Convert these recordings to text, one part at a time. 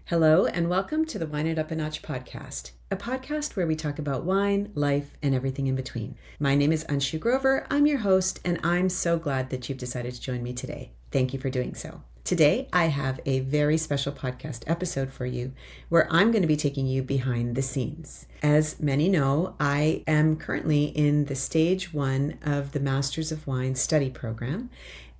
Hello, and welcome to the Wineitupanotch podcast, a podcast where we talk about wine, life, and everything in between. My name is Anshu Grover. I'm your host, and I'm so glad that you've decided to join me today. Thank you for doing so. Today, I have a very special podcast episode for you where I'm going to be taking you behind the scenes. As many know, I am currently in the stage 1 of the Masters of Wine study program.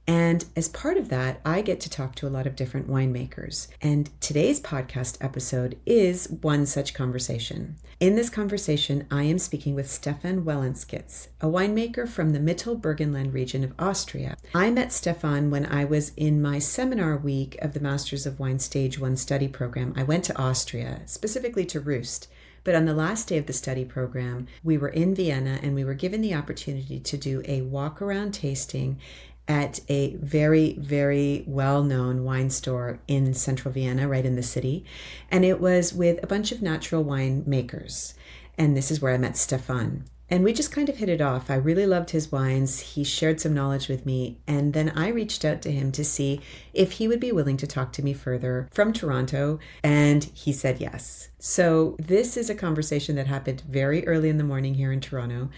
And as part of that, I get to talk to a lot of different winemakers. And today's podcast episode is one such conversation. In this conversation, I am speaking with Stefan Wellanschitz, a winemaker from the Burgenland region of Austria. I met Stefan when I was in my seminar week of the Masters of Wine Stage 1 study program. I went to Austria, specifically to Rust. But on the last day of the study program, we were in Vienna and we were given the opportunity to do a walk-around tasting at a very, very well-known wine store in central Vienna, right in the city. And it was with a bunch of natural wine makers. And this is where I met Stefan. And we just kind of hit it off. I really loved his wines. He shared some knowledge with me. And then I reached out to him to see if he would be willing to talk to me further from Toronto. And he said yes. So this is a conversation that happened very early in the morning here in Toronto.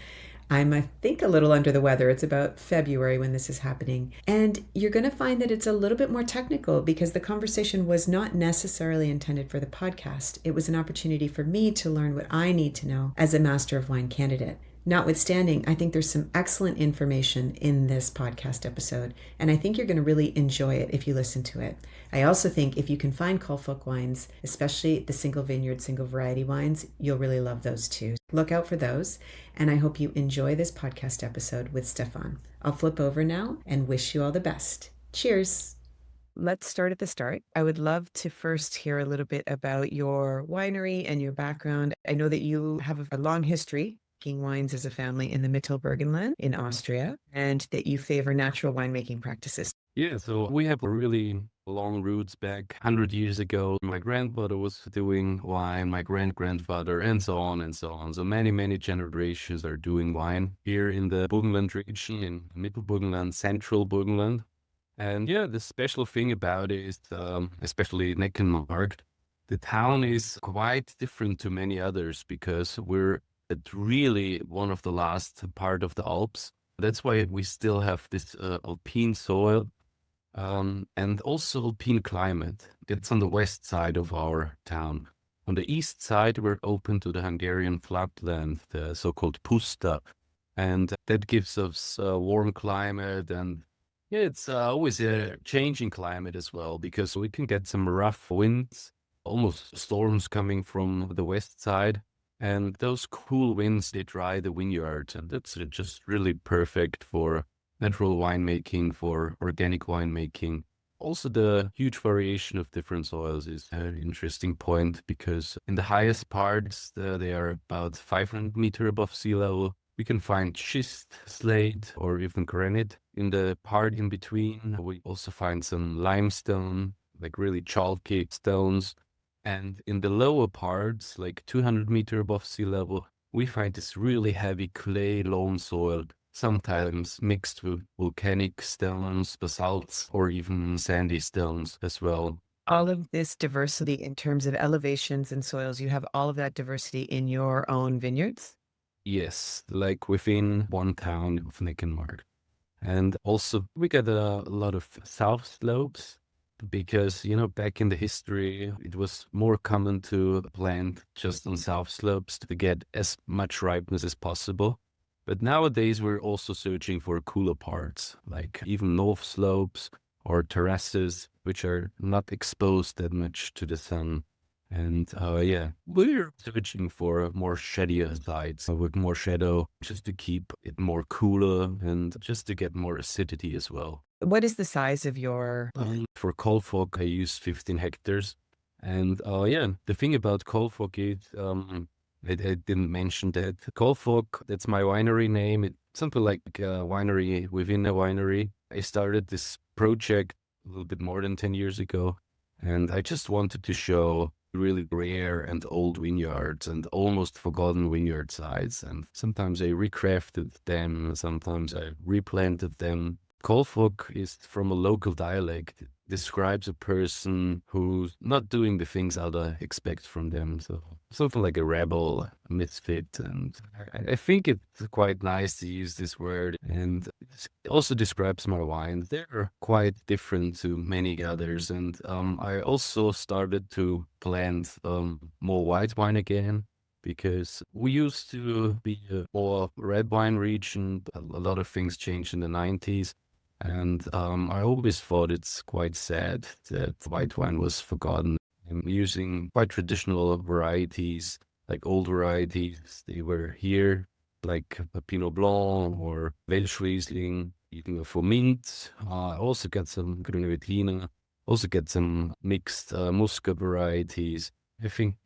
I think, a little under the weather. It's about February when this is happening. And you're going to find that it's a little bit more technical because the conversation was not necessarily intended for the podcast. It was an opportunity for me to learn what I need to know as a Master of Wine candidate. Notwithstanding, I think there's some excellent information in this podcast episode, and I think you're going to really enjoy it if you listen to it. I also think if you can find Kolfok wines, especially the single vineyard, single variety wines, you'll really love those too. Look out for those, and I hope you enjoy this podcast episode with Stefan. I'll flip over now and wish you all the best. Cheers! Let's start at the start. I would love to first hear a little bit about your winery and your background. I know that you have a long history making wines as a family in the Burgenland in Austria, and that you favor natural winemaking practices. Yeah, so we have really long roots back 100 years ago. My grandfather was doing wine, my grandfather, and so on and so on. So many generations are doing wine here in the Burgenland region, in Burgenland, central Burgenland. And yeah, the special thing about it is, especially Neckenmarkt, the town is quite different to many others because we're at really one of the last part of the Alps. That's why we still have this alpine soil and also alpine climate. That's on the west side of our town. On the east side, we're open to the Hungarian flatland, the so-called puszta. And that gives us a warm climate. And yeah, it's always a changing climate as well, because we can get some rough winds, almost storms coming from the west side. And those cool winds, they dry the vineyards. And that's just really perfect for natural winemaking, for organic winemaking. Also, the huge variation of different soils is an interesting point because in the highest parts, they are about 500 meters above sea level. We can find schist, slate, or even granite. In the part in between, we also find some limestone, like really chalky stones. And in the lower parts, like 200 meters above sea level, we find this really heavy clay loam soil, sometimes mixed with volcanic stones, basalts, or even sandy stones as well. All of this diversity in terms of elevations and soils, you have all of that diversity in your own vineyards? Yes, like within one town of Neckenmarkt. And also we get a lot of south slopes because, back in the history, it was more common to plant just on south slopes to get as much ripeness as possible. But nowadays, we're also searching for cooler parts, like even north slopes or terraces, which are not exposed that much to the sun. And yeah, we're searching for more shadier sites with more shadow, just to keep it more cooler and just to get more acidity as well. What is the size of your... For Kolfok, I use 15 hectares. And yeah, the thing about Kolfok is, I didn't mention that. Kolfok, that's my winery name. It's something like a winery within a winery. I started this project a little bit more than 10 years ago. And I just wanted to show really rare and old vineyards and almost forgotten vineyard sites. And sometimes I recrafted them, sometimes I replanted them. Kolfok is from a local dialect. It describes a person who's not doing the things others expect from them. So something like a rebel, a misfit. And I think it's quite nice to use this word. And it also describes my wines. They're quite different to many others. And I also started to plant more white wine again, because we used to be a more red wine region. A lot of things changed in the 90s. And I always thought it's quite sad that white wine was forgotten. I'm using quite traditional varieties, like old varieties. They were here, like a Pinot Blanc or Welschriesling, even a Fomint. I also get some Grüne Veltliner, also get some mixed Muscat varieties. I think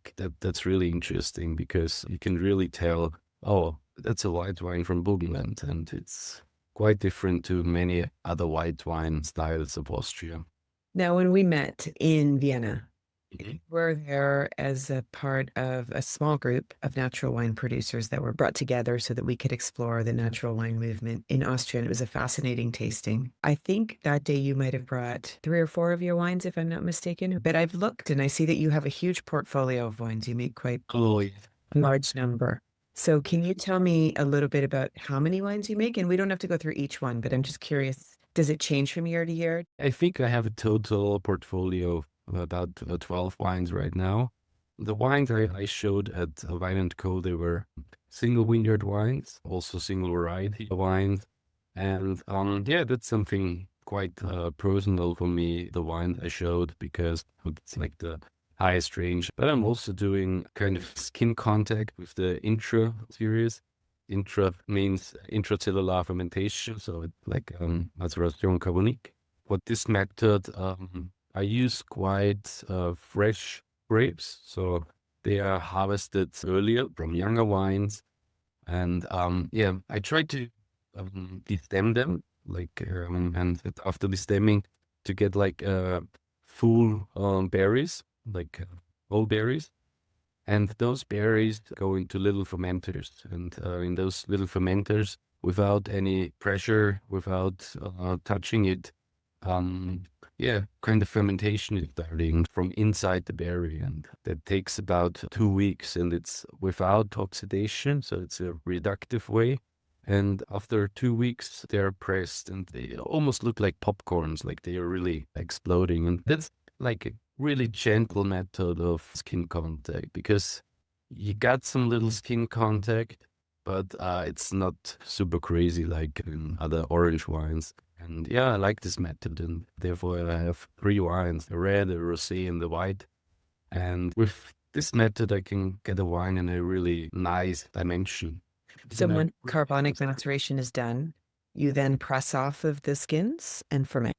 that's really interesting because you can really tell, oh, that's a white wine from Burgenland, and it's quite different to many other white wine styles of Austria. Now, when we met in Vienna, Mhm. we're there as a part of a small group of natural wine producers that were brought together so that we could explore the natural wine movement in Austria. And it was a fascinating tasting. I think that day you might have brought 3 or 4 of your wines, if I'm not mistaken. But I've looked and I see that you have a huge portfolio of wines. You make quite Oh, yeah. a large number. So can you tell me a little bit about how many wines you make? And we don't have to go through each one, but I'm just curious, does it change from year to year? I think I have a total portfolio of about 12 wines right now. The wines I showed at Wine & Co, they were single vineyard wines, also single variety wines. And yeah, that's something quite personal for me, the wine I showed, because it's like the highest range. But I'm also doing kind of skin contact with the Intra series. Intra means intracellular fermentation, so it's like maceration carbonique. For this method, I use quite fresh grapes, so they are harvested earlier from younger wines, and yeah, I try to destem them, like and after destemming to get like full berries, like whole berries. And those berries go into little fermenters. And in those little fermenters, without any pressure, without touching it, um, yeah, kind of fermentation is starting from inside the berry. And that takes about 2 weeks, and it's without oxidation. So it's a reductive way. And after 2 weeks, they're pressed and they almost look like popcorns, like they are really exploding. And that's like a really gentle method of skin contact, because you got some little skin contact, but it's not super crazy like in other orange wines. And yeah, I like this method, and therefore I have 3 wines: the red, the rosé, and the white. And with this method, I can get a wine in a really nice dimension. So when carbonic maceration is done, you then press off of the skins and ferment.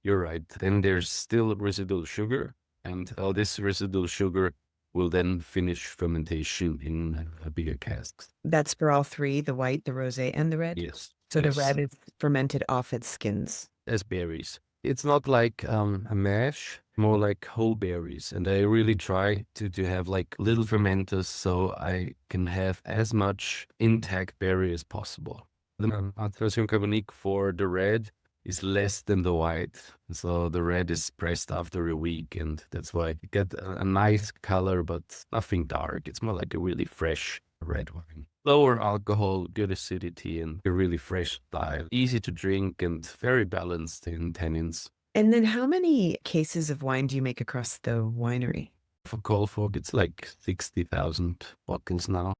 You're right. Then there's still residual sugar, and all this residual sugar will then finish fermentation in bigger casks. That's for all three, the white, the rosé, and the red? Yes. So the Yes. red is fermented off its skins. As berries. It's not like a mash, more like whole berries. And I really try to have like little fermenters so I can have as much intact berry as possible. The maceration carbonique for the red is less than the white. So the red is pressed after a week, and that's why you get a nice color, but nothing dark. It's more like a really fresh red wine. Lower alcohol, good acidity, and a really fresh style. Easy to drink and very balanced in tannins. And then how many cases of wine do you make across the winery? For Kolfok, it's like 60,000 bottles now.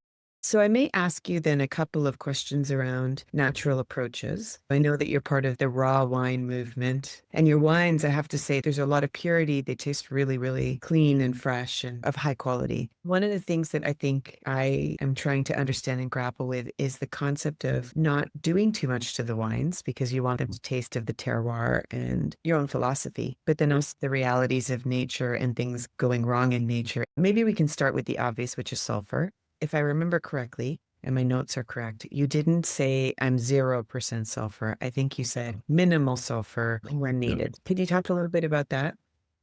So I may ask you then a couple of questions around natural approaches. I know that you're part of the raw wine movement, and your wines, I have to say, there's a lot of purity. They taste really, really clean and fresh and of high quality. One of the things that I think I am trying to understand and grapple with is the concept of not doing too much to the wines because you want them to taste of the terroir and your own philosophy, but then also the realities of nature and things going wrong in nature. Maybe we can start with the obvious, which is sulfur. If I remember correctly, and my notes are correct, you didn't say I'm 0% sulfur. I think you said minimal sulfur when needed. Could you talk a little bit about that?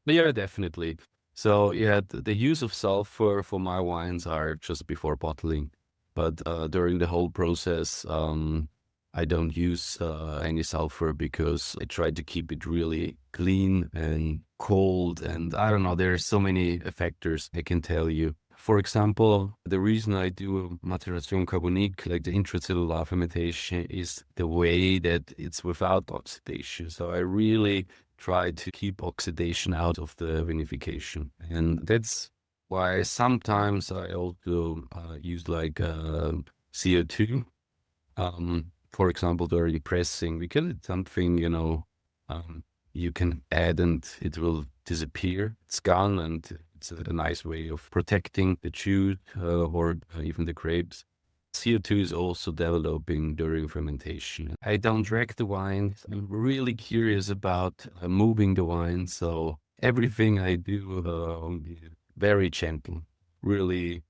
Yeah, definitely. So yeah, the use of sulfur for my wines are just before bottling, but during the whole process, I don't use any sulfur because I try to keep it really clean and cold. And I don't know, there are so many factors I can tell you. For example, the reason I do macération carbonique, like the intracellular fermentation, is the way that it's without oxidation. So I really try to keep oxidation out of the vinification. And that's why sometimes I also use like CO2. For example, during pressing, because it's something, you can add and it will disappear. It's gone, and it's a nice way of protecting the juice or even the grapes. CO2 is also developing during fermentation. I don't drag the wine. I'm really curious about moving the wine. So everything I do very gentle, really.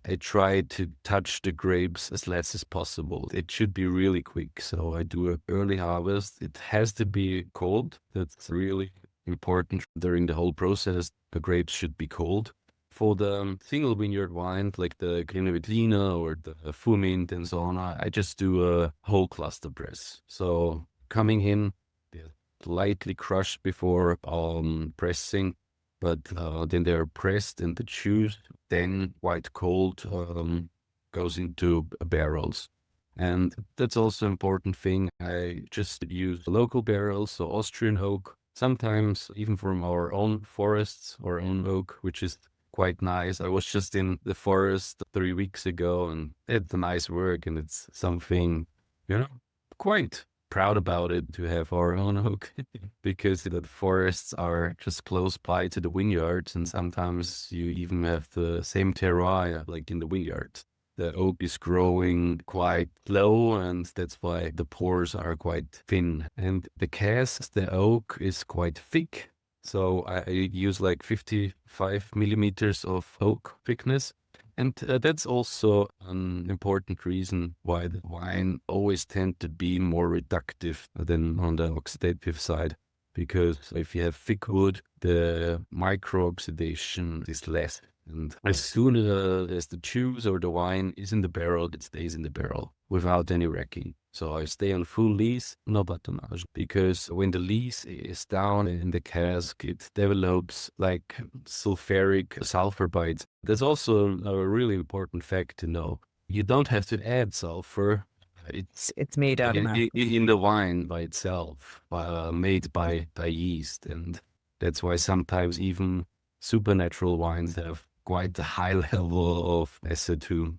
I try to touch the grapes as less as possible. It should be really quick. So I do an early harvest. It has to be cold. That's really important during the whole process. The grapes should be cold. For the single vineyard wine, like the Grüne or the Fumint and so on, I just do a whole cluster press. So coming in, they're lightly crushed before pressing, but then they're pressed and the juice, then quite cold, goes into barrels. And that's also an important thing. I just use local barrels, so Austrian oak, sometimes even from our own forests, our own oak, which is quite nice. I was just in the forest 3 weeks ago, and it's a nice work, and it's something, quite proud about it to have our own oak because the forests are just close by to the vineyards, and sometimes you even have the same terroir like in the vineyards. The oak is growing quite low, and that's why the pores are quite thin. And the cask, the oak is quite thick. So I use like 55 millimeters of oak thickness. And that's also an important reason why the wine always tend to be more reductive than on the oxidative side. Because if you have thick wood, the micro-oxidation is less. And as soon as the juice or the wine is in the barrel, it stays in the barrel without any racking. So I stay on full lees, no batonnage, because when the lees is down in the cask, it develops like sulfuric sulfur bites. That's also a really important fact to know. You don't have to add sulfur. It's made out of in the wine by itself, made by yeast. And that's why sometimes even supernatural wines have quite a high level of SO2.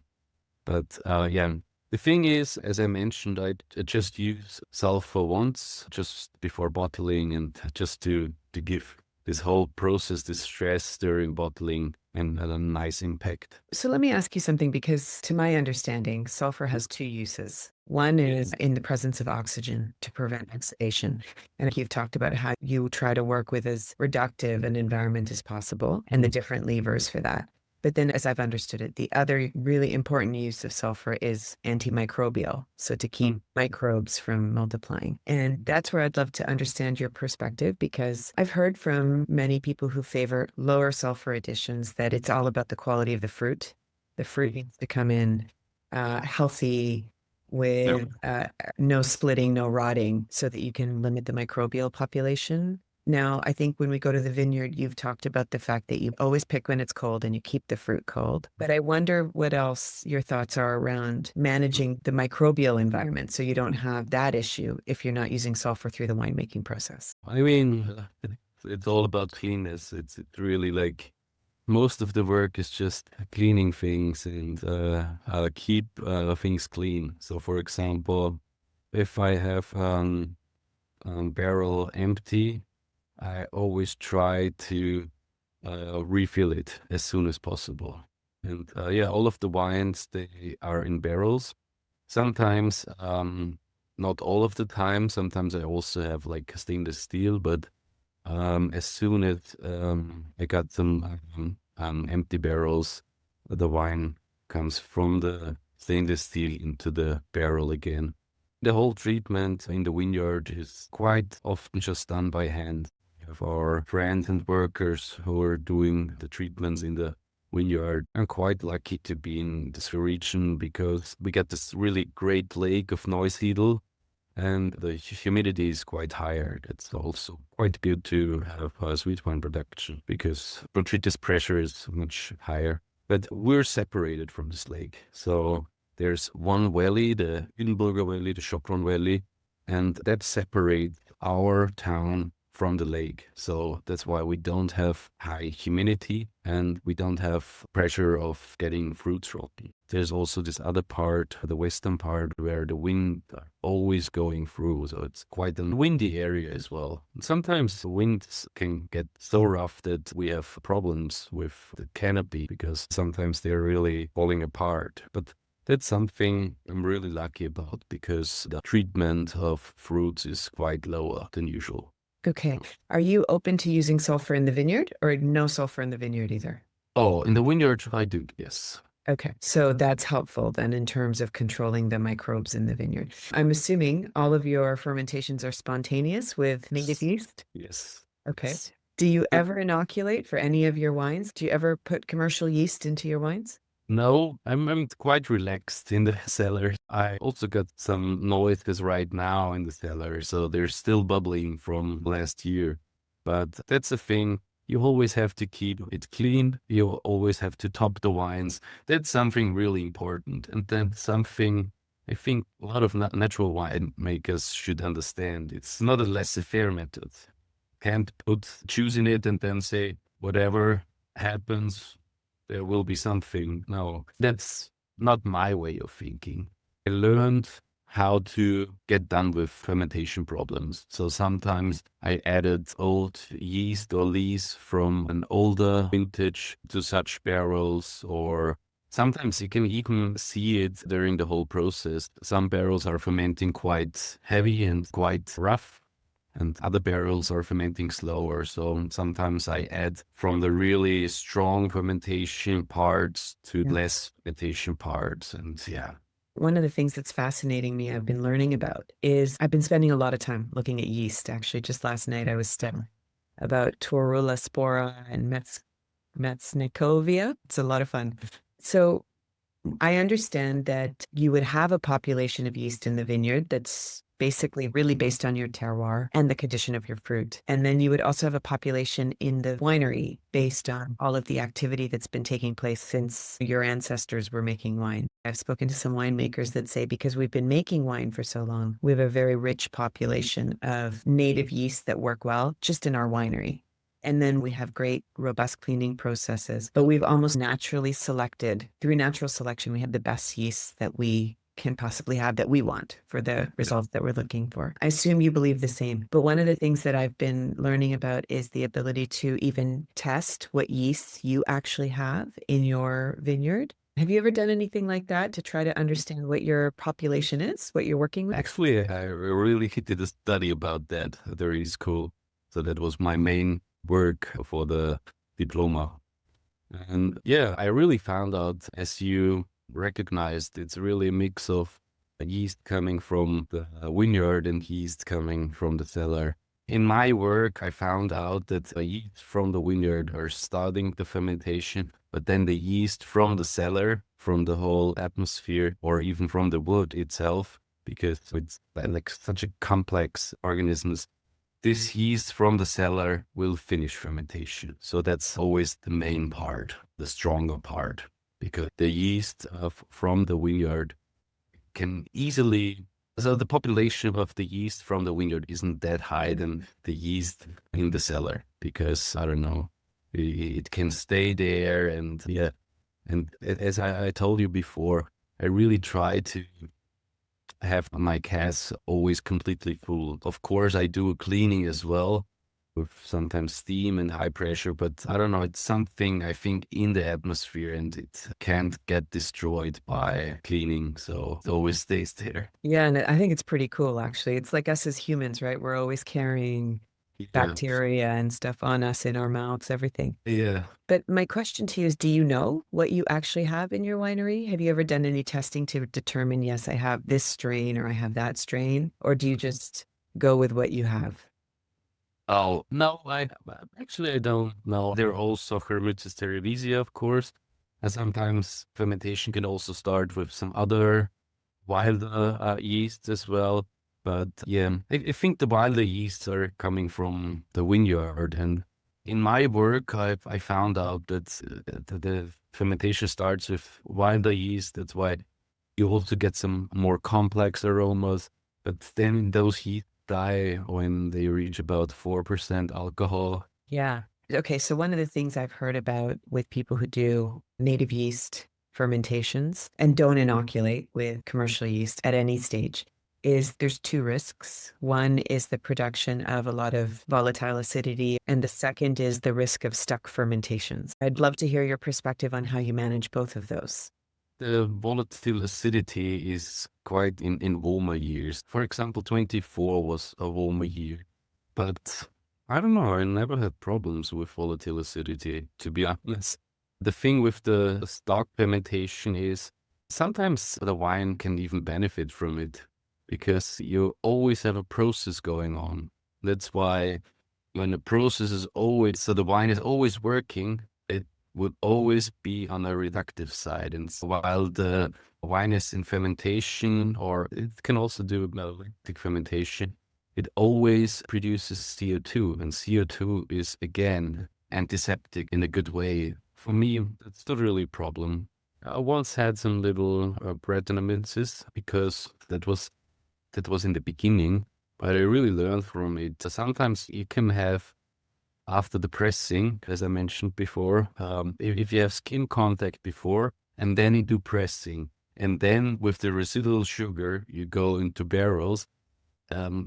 But yeah, the thing is, as I mentioned, I just use sulfur once, just before bottling, and just to give this whole process, this stress during bottling, and a nice impact. So let me ask you something, because to my understanding, sulfur has two uses. One is in the presence of oxygen to prevent oxidation. And you've talked about how you try to work with as reductive an environment as possible and the different levers for that. But then, as I've understood it, the other really important use of sulfur is antimicrobial. So to keep microbes from multiplying. And that's where I'd love to understand your perspective, because I've heard from many people who favor lower sulfur additions that it's all about the quality of the fruit. The fruit needs to come in healthy, with no splitting, no rotting, so that you can limit the microbial population. Now, I think when we go to the vineyard, you've talked about the fact that you always pick when it's cold and you keep the fruit cold. But I wonder what else your thoughts are around managing the microbial environment so you don't have that issue if you're not using sulfur through the winemaking process. I mean, it's all about cleanness. It's really like most of the work is just cleaning things and keep things clean. So, for example, if I have barrel empty, I always try to refill it as soon as possible. And yeah, all of the wines, they are in barrels. Sometimes, not all of the time. Sometimes I also have like stainless steel, but as soon as I got some empty barrels, the wine comes from the stainless steel into the barrel again. The whole treatment in the vineyard is quite often just done by hand. We have our friends and workers who are doing the treatments in the vineyard. I'm quite lucky to be in this region because we get this really great lake of Neusiedl, and the humidity is quite higher. It's also quite good to have sweet wine production because botrytis pressure is much higher. But we're separated from this lake. So there's one valley, the Hüdenburger Valley, the Schokron Valley, and that separates our town from the lake. So that's why we don't have high humidity and we don't have pressure of getting fruits rotten. There's also this other part, the western part, where the wind are always going through. So it's quite a windy area as well. Sometimes the winds can get so rough that we have problems with the canopy because sometimes they're really falling apart. But that's something I'm really lucky about because the treatment of fruits is quite lower than usual. Okay. Are you open to using sulfur in the vineyard or no sulfur in the vineyard either? Oh, in the vineyard, I do, yes. Okay. So that's helpful then in terms of controlling the microbes in the vineyard. I'm assuming all of your fermentations are spontaneous with native yeast? Yes. Okay. Yes. Do you ever inoculate for any of your wines? Do you ever put commercial yeast into your wines? No, I'm quite relaxed in the cellar. I also got some noises right now in the cellar, so they're still bubbling from last year. But that's the thing. You always have to keep it clean. You always have to top the wines. That's something really important. And that's something I think a lot of natural winemakers should understand. It's not a laissez-faire method. Can't put juice in it and then say, whatever happens, there will be something. No, that's not my way of thinking. I learned how to get done with fermentation problems. So sometimes I added old yeast or lees from an older vintage to such barrels, or sometimes you can even see it during the whole process. Some barrels are fermenting quite heavy and quite rough, and other barrels are fermenting slower. So sometimes I add from the really strong fermentation parts to less fermentation parts. And yeah. One of the things that's fascinating me, I've been learning about is I've been spending a lot of time looking at yeast. Actually, just last night I was studying about Torula spora and Metsnikovia. It's a lot of fun. So I understand that you would have a population of yeast in the vineyard that's basically really based on your terroir and the condition of your fruit. And then you would also have a population in the winery based on all of the activity that's been taking place since your ancestors were making wine. I've spoken to some winemakers that say because we've been making wine for so long, we have a very rich population of native yeasts that work well just in our winery. And then we have great, robust cleaning processes. But we've almost naturally selected, through natural selection, we have the best yeast that we can possibly have that we want for the results that we're looking for. I assume you believe the same. But one of the things that I've been learning about is the ability to even test what yeasts you actually have in your vineyard. Have you ever done anything like that to try to understand what your population is, what you're working with? Actually, I really did a study about that at the really school. So that was my main work for the diploma. And yeah, I really found out, as you recognized, it's really a mix of yeast coming from the vineyard and yeast coming from the cellar. In my work, I found out that the yeast from the vineyard are starting the fermentation, but then the yeast from the cellar, from the whole atmosphere, or even from the wood itself, because it's like such a complex organisms, this yeast from the cellar will finish fermentation. So that's always the main part, the stronger part, because the yeast from the vineyard can easily, so the population of the yeast from the vineyard isn't that high than the yeast in the cellar, because I don't know, it can stay there. And yeah, and as I told you before, I really try to have my casks always completely full. Of course, I do cleaning as well with sometimes steam and high pressure, but I don't know, it's something I think in the atmosphere and it can't get destroyed by cleaning. So it always stays there. Yeah, and I think it's pretty cool, actually. It's like us as humans, right? We're always carrying Yeah. bacteria and stuff on us, in our mouths, everything. Yeah. But my question to you is, do you know what you actually have in your winery? Have you ever done any testing to determine, yes, I have this strain or I have that strain? Or do you just go with what you have? Oh, no, I don't know. There are also Hermetis cerevisiae, of course. And sometimes fermentation can also start with some other wilder yeasts as well. But yeah, I think the wilder yeasts are coming from the vineyard. And in my work, I found out that the fermentation starts with wilder yeast. That's why you also get some more complex aromas. But then those yeasts die when they reach about 4% alcohol. Yeah. Okay. So one of the things I've heard about with people who do native yeast fermentations and don't inoculate with commercial yeast at any stage is there's two risks. One is the production of a lot of volatile acidity, and the second is the risk of stuck fermentations. I'd love to hear your perspective on how you manage both of those. The volatile acidity is quite in warmer years. For example, 24 was a warmer year. But I don't know, I never had problems with volatile acidity, to be honest. The thing with the stock fermentation is sometimes the wine can even benefit from it because you always have a process going on. That's why when the process is always, so the wine is always working, it would always be on a reductive side. And so while the wine is in fermentation, or it can also do malolactic fermentation, it always produces CO2, and CO2 is, again, antiseptic in a good way. For me, that's not really a problem. I once had some little Brettanomyces because that was in the beginning, but I really learned from it. Sometimes you can have, after the pressing, as I mentioned before, if you have skin contact before, and then you do pressing, and then with the residual sugar, you go into barrels.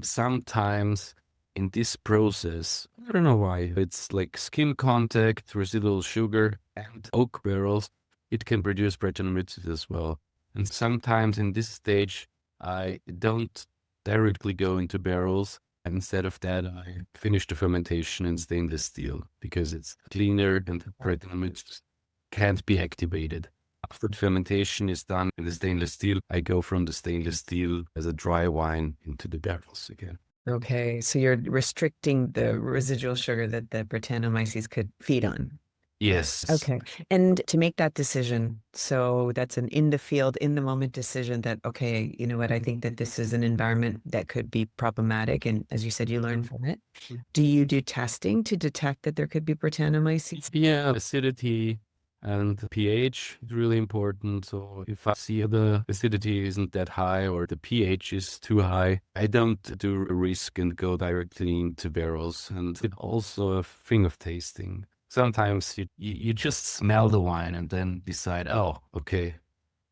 Sometimes in this process, I don't know why, it's like skin contact, residual sugar, and oak barrels, it can produce Brettanomyces as well. And sometimes in this stage, I don't directly go into barrels. And instead of that, I finish the fermentation in stainless steel because it's cleaner and the Brettanomyces can't be activated. After the fermentation is done in the stainless steel, I go from the stainless steel as a dry wine into the barrels again. Okay, so you're restricting the residual sugar that the Brettanomyces could feed on. Yes. Okay. And to make that decision, so that's an in the field, in the moment decision that, okay, you know what, I think that this is an environment that could be problematic. And as you said, you learn from it. Do you do testing to detect that there could be Brettanomyces? Yeah, acidity and pH is really important. So if I see the acidity isn't that high or the pH is too high, I don't do a risk and go directly into barrels. And it's also a thing of tasting. Sometimes you just smell the wine and then decide, oh, okay,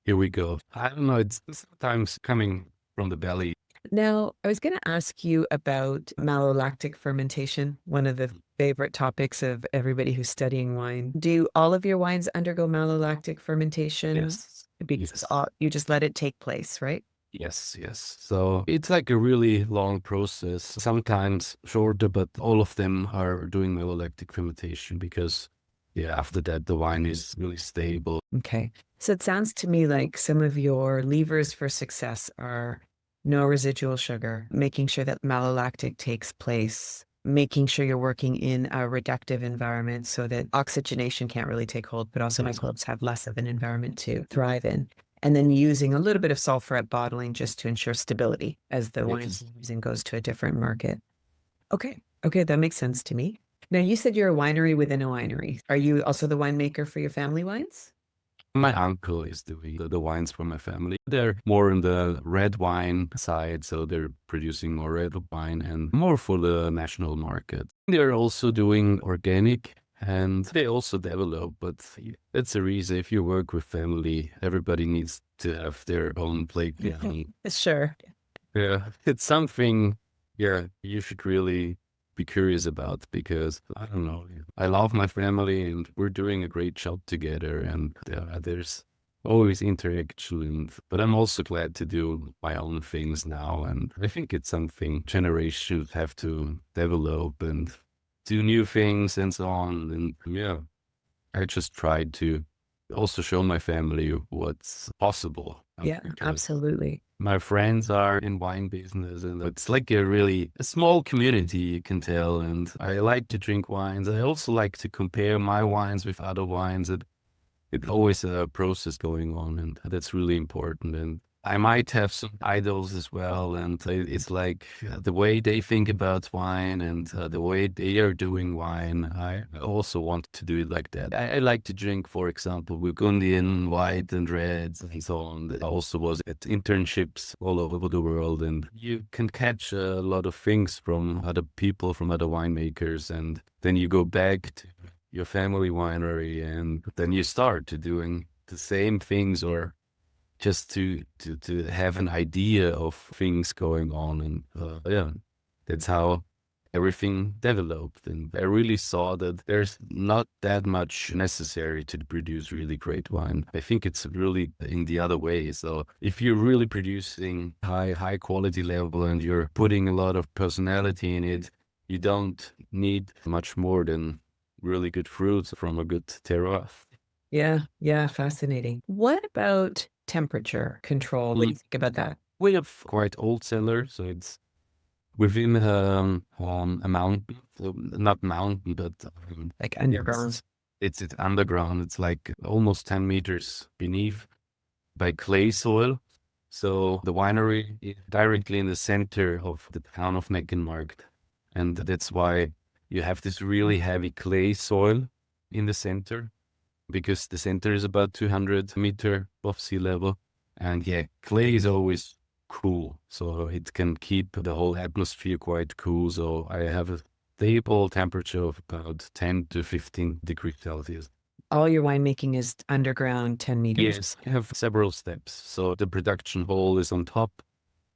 here we go. I don't know, it's sometimes coming from the belly. Now, I was going to ask you about malolactic fermentation, one of the favorite topics of everybody who's studying wine. Do all of your wines undergo malolactic fermentation? Yes. Because you just let it take place, right? Yes. So it's like a really long process, sometimes shorter, but all of them are doing malolactic fermentation because, yeah, after that, the wine is really stable. Okay. So it sounds to me like some of your levers for success are no residual sugar, making sure that malolactic takes place, making sure you're working in a reductive environment so that oxygenation can't really take hold, but also microbes have less of an environment to thrive in. And then using a little bit of sulfur at bottling just to ensure stability as the wine using goes to a different market. Okay, that makes sense to me. Now, you said you're a winery within a winery. Are you also the winemaker for your family wines? My uncle is doing the wines for my family. They're more on the red wine side, so they're producing more red wine and more for the national market. They're also doing organic and they also develop, but that's the reason if you work with family, everybody needs to have their own plate. Sure. Yeah, it's something, you should really be curious about because I don't know, I love my family and we're doing a great job together and there's always interaction, but I'm also glad to do my own things now. And I think it's something generations have to develop and do new things and so on. And yeah, I just tried to also show my family what's possible. Yeah, absolutely. My friends are in wine business and it's like a small community, you can tell. And I like to drink wines. I also like to compare my wines with other wines. it's always a process going on, and that's really important. And I might have some idols as well, and it's like the way they think about wine and the way they are doing wine. I also want to do it like that. I like to drink, for example, Burgundian, white and reds and so on. I also was at internships all over the world, and you can catch a lot of things from other people, from other winemakers, and then you go back to your family winery, and then you start to doing the same things, or just to have an idea of things going on. And yeah, that's how everything developed. And I really saw that there's not that much necessary to produce really great wine. I think it's really in the other way. So if you're really producing high quality level and you're putting a lot of personality in it, you don't need much more than really good fruits from a good terroir. Yeah, fascinating. What about temperature control? What do you think about that? We have quite old cellar, so it's within a mountain, so not mountain, but Like underground? It's underground. It's like almost 10 meters beneath by clay soil. So the winery is directly in the center of the town of Meckenmarkt, and that's why you have this really heavy clay soil in the center, because the center is about 200 meters above sea level. And yeah, clay is always cool, so it can keep the whole atmosphere quite cool. So I have a stable temperature of about 10 to 15 degrees Celsius. All your winemaking is underground, 10 meters. Yes, I have several steps. So the production hall is on top,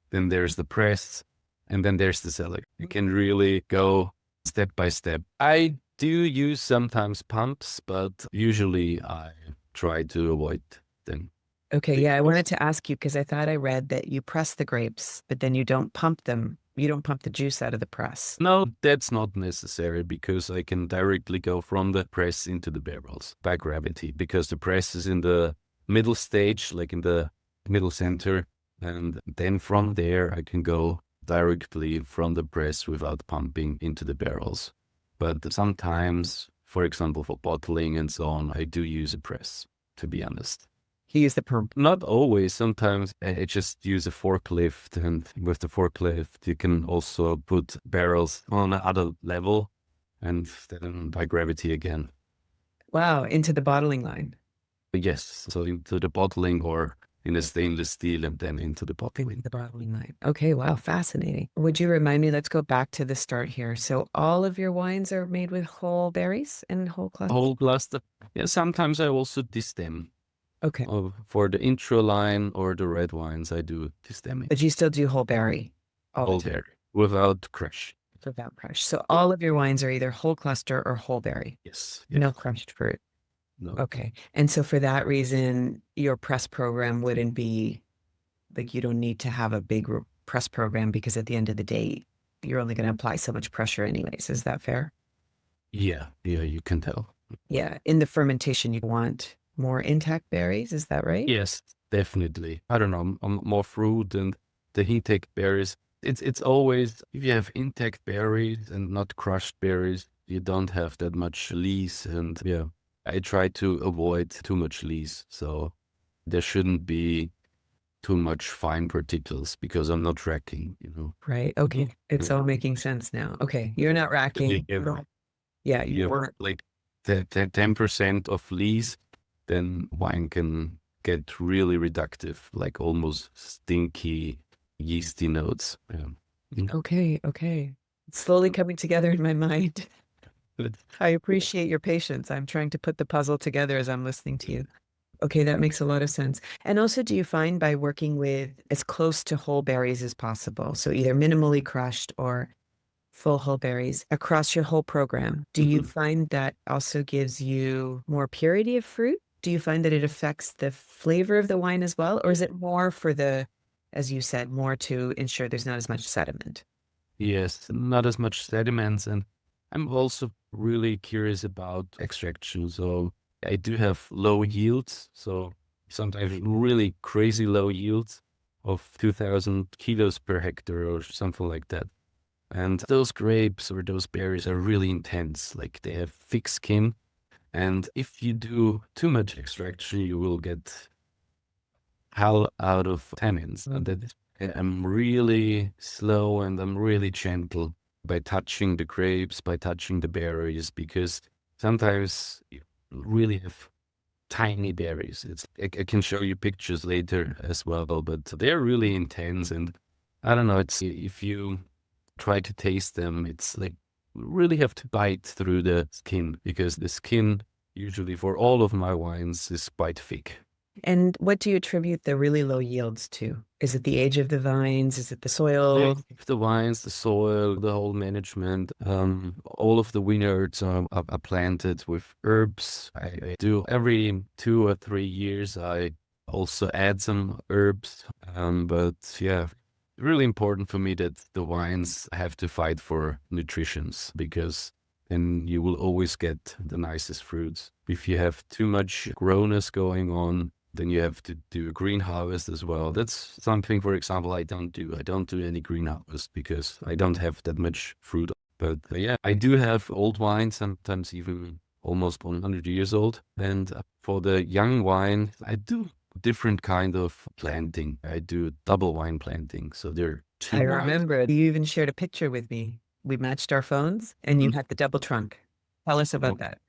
then there's the press, and then there's the cellar. You can really go step by step. I do use sometimes pumps, but usually I try to avoid them. Okay, yeah, I wanted to ask you because I thought I read that you press the grapes, but then you don't pump them. You don't pump the juice out of the press. No, that's not necessary, because I can directly go from the press into the barrels by gravity, because the press is in the middle stage, like in the middle center. And then from there, I can go directly from the press without pumping into the barrels. But sometimes, for example, for bottling and so on, I do use a press, to be honest. You use the pump. Not always. Sometimes I just use a forklift, and with the forklift, you can also put barrels on another level, and then by gravity again. Wow, into the bottling line. Yes, so into the bottling, or in a stainless steel, and then into the bottling. The bottling line. Okay, wow, fascinating. Would you remind me, let's go back to the start here. So all of your wines are made with whole berries and whole clusters? Whole cluster. Yeah, sometimes I also destem. Okay. For the intro line or the red wines, I do destemming. But you still do whole berry? Whole berry, without crush. Without crush. So all of your wines are either whole cluster or whole berry? Yes. No crushed fruit? No. Okay. And so for that reason, your press program wouldn't be, like, you don't need to have a big press program, because at the end of the day, you're only going to apply so much pressure anyways. Is that fair? Yeah, you can tell. Yeah. In the fermentation, you want more intact berries. Is that right? Yes, definitely. I don't know, more fruit and the intact berries. It's always, if you have intact berries and not crushed berries, you don't have that much lees. And yeah, I try to avoid too much lees. So there shouldn't be too much fine particles, because I'm not racking, Right. Okay. It's all making sense now. Okay. You're not racking. Yeah. You work like the 10% of lees, then wine can get really reductive, like almost stinky, yeasty notes. Yeah. Okay. It's slowly coming together in my mind. I appreciate your patience. I'm trying to put the puzzle together as I'm listening to you. Okay, that makes a lot of sense. And also, do you find by working with as close to whole berries as possible, so either minimally crushed or full whole berries across your whole program, do you find that also gives you more purity of fruit? Do you find that it affects the flavor of the wine as well? Or is it more for the, as you said, more to ensure there's not as much sediment? Yes, not as much sediments. And I'm also really curious about extraction. So I do have low yields. So sometimes really crazy low yields of 2,000 kilos per hectare or something like that. And those grapes or those berries are really intense. Like, they have thick skin, And if you do too much extraction, you will get hell out of tannins. And that is, I'm really slow and I'm really gentle by touching the grapes, by touching the berries, because sometimes you really have tiny berries. I can show you pictures later as well, but they're really intense. And I don't know, it's if you try to taste them, it's like you really have to bite through the skin, because the skin usually for all of my wines is quite thick. And what do you attribute the really low yields to? Is it the age of the vines? Is it the soil? The wines, the soil, the whole management, all of the vineyards are planted with herbs. I do every 2 or 3 years. I also add some herbs, but yeah, really important for me that the wines have to fight for nutrition, because then you will always get the nicest fruits. If you have too much growness going on, then you have to do a green harvest as well. That's something, for example, I don't do. I don't do any green harvest because I don't have that much fruit. But yeah, I do have old wine, sometimes even almost 100 years old. And for the young wine, I do different kind of planting. I do double wine planting. So there are I two wines. remember you even shared a picture with me. We matched our phones and you had the double trunk. Tell us about that.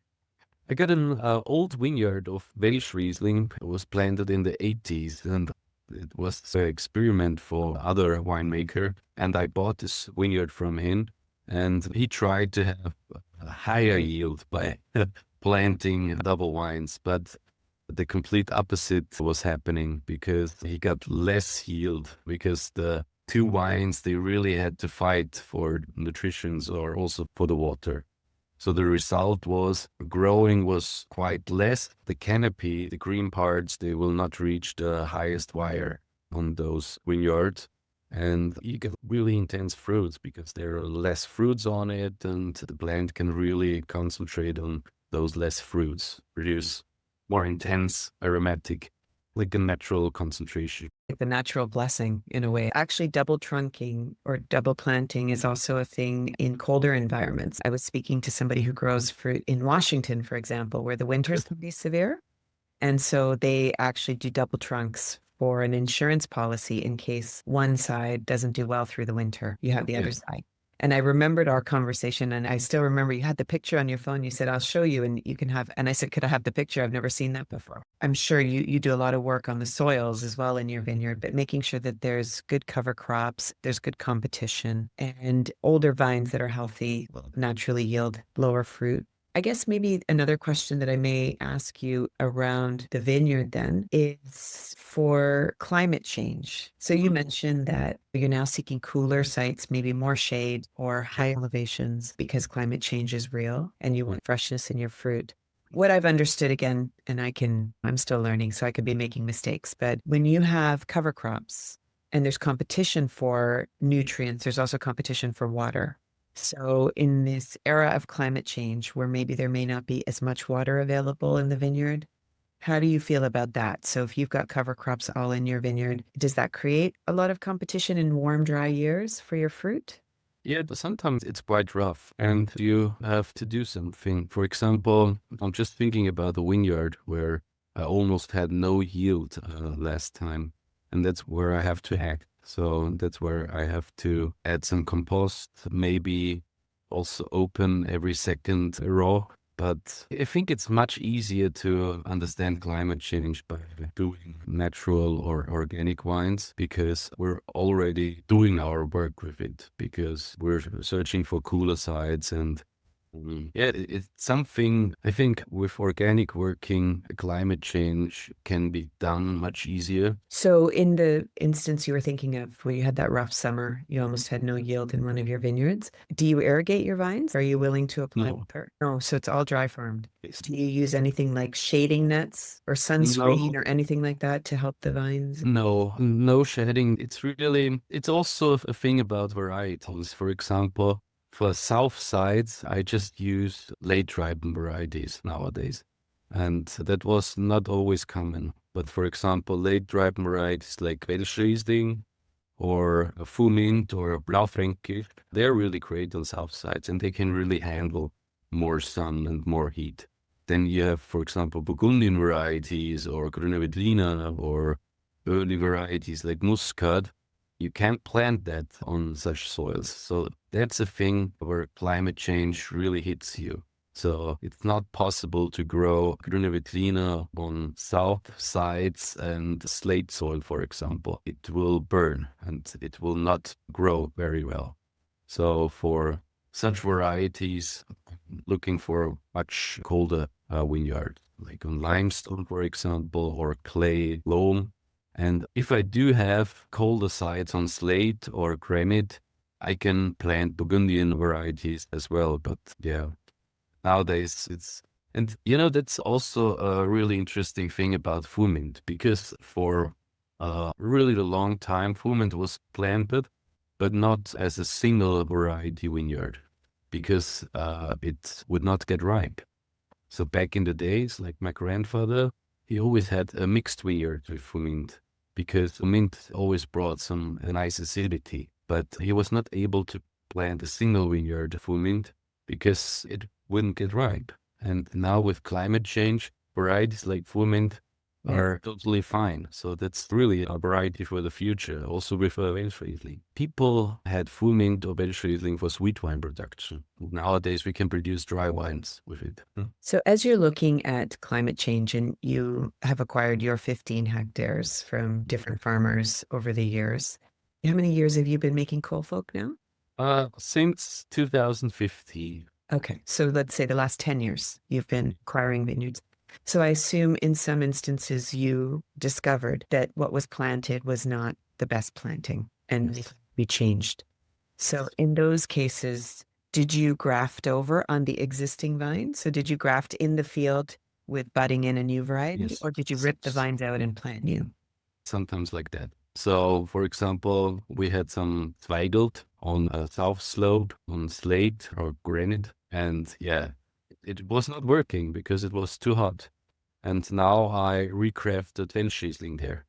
I got an old vineyard of Welsh Riesling. It was planted in the 80s, and it was an experiment for other winemaker. And I bought this vineyard from him, and he tried to have a higher yield by planting double wines. But the complete opposite was happening, because he got less yield, because the two wines, they really had to fight for nutrition or also for the water. So the result was growing was quite less. The canopy, the green parts, they will not reach the highest wire on those vineyards. And you get really intense fruits because there are less fruits on it, and the plant can really concentrate on those less fruits, produce more intense aromatic, like a natural concentration. The natural blessing in a way. Actually, double trunking or double planting is also a thing in colder environments. I was speaking to somebody who grows fruit in Washington, for example, where the winters can be severe. And so they actually do double trunks for an insurance policy in case one side doesn't do well through the winter. You have the other side. And I remembered our conversation, and I still remember you had the picture on your phone. You said, I'll show you and you can have, and I said, could I have the picture? I've never seen that before. I'm sure you do a lot of work on the soils as well in your vineyard, but making sure that there's good cover crops, there's good competition, and older vines that are healthy will naturally yield lower fruit. I guess maybe another question that I may ask you around the vineyard then is for climate change. So you mentioned that you're now seeking cooler sites, maybe more shade or high elevations because climate change is real and you want freshness in your fruit. What I've understood again, and I'm still learning, so I could be making mistakes, but when you have cover crops and there's competition for nutrients, there's also competition for water. So in this era of climate change, where maybe there may not be as much water available in the vineyard, how do you feel about that? So if you've got cover crops all in your vineyard, does that create a lot of competition in warm, dry years for your fruit? Yeah, but sometimes it's quite rough and you have to do something. For example, I'm just thinking about the vineyard where I almost had no yield last time, and that's where I have to act. So that's where I have to add some compost, maybe also open every second row. But I think it's much easier to understand climate change by doing natural or organic wines, because we're already doing our work with it, because we're searching for cooler sites. And yeah, it's something I think with organic working, climate change can be done much easier. So in the instance you were thinking of where you had that rough summer, you almost had no yield in one of your vineyards. Do you irrigate your vines? Are you willing to apply No. water? No, so it's all dry farmed. Do you use anything like shading nets or sunscreen or anything like that to help the vines? No shedding. It's also a thing about varietals. For example, for south sides, I just use late ripened varieties nowadays. And that was not always common. But for example, late ripened varieties like Welsh Riesling or a Fumint or a Blaufränkisch, they're really great on south sides and they can really handle more sun and more heat. then you have, for example, Burgundian varieties or Grüne Veltliner or early varieties like Muscat. You can't plant that on such soils. So that's a thing where climate change really hits you. So it's not possible to grow Grüne Veltliner on south sides and slate soil, for example. It will burn and it will not grow very well. So for such varieties, looking for much colder vineyard, like on limestone, for example, or clay loam. And if I do have colder sites on slate or granite, I can plant Burgundian varieties as well. But yeah, nowadays and that's also a really interesting thing about Fumint, because for a really long time, Fumint was planted, but not as a single variety vineyard, because it would not get ripe. So back in the days, like my grandfather, he always had a mixed vineyard with Fumint, because Fumint always brought some nice acidity, but he was not able to plant a single vineyard Fumint because it wouldn't get ripe. And now with climate change, varieties like Fumint are totally fine. So that's really a variety for the future. Also with Welschriesling. People had Fumint or Welschriesling for sweet wine production. Nowadays we can produce dry wines with it. So as you're looking at climate change, and you have acquired your 15 hectares from different farmers over the years, how many years have you been making Kolfok now? Since 2015. Okay, so let's say the last 10 years you've been acquiring vineyards. So I assume in some instances you discovered that what was planted was not the best planting and needed to be changed. So in those cases, did you graft over on the existing vine? So did you graft in the field with budding in a new variety, Yes. or did you rip the vines out and plant new? Sometimes like that. So, for example, we had some Zweigelt on a south slope on slate or granite, and yeah, it was not working because it was too hot. And now I recrafted Welschriesling there.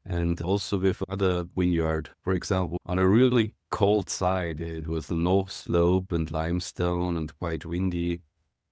And also with other vineyard, for example, on a really cold side, it was a low slope and limestone and quite windy.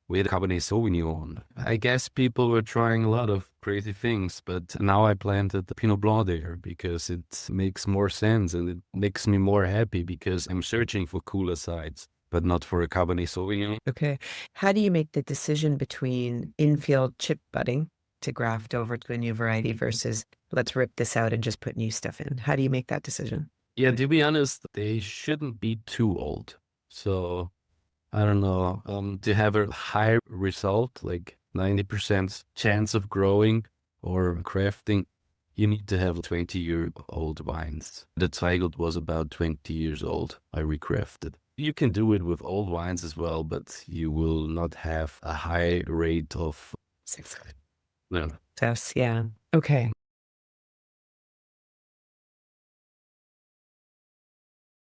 We had Cabernet Sauvignon. I guess people were trying a lot of crazy things, but now I planted the Pinot Blanc there because it makes more sense and it makes me more happy because I'm searching for cooler sides, but not for a Cabernet Sauvignon. Okay. How do you make the decision between infield chip budding to graft over to a new variety versus let's rip this out and just put new stuff in? How do you make that decision? Yeah, to be honest, they shouldn't be too old. So I don't know, to have a high result, like 90% chance of growing or crafting, you need to have 20-year-old wines. The Zweigelt was about 20 years old. I recrafted. You can do it with old wines as well, but you will not have a high rate of success. No. Yeah. Okay.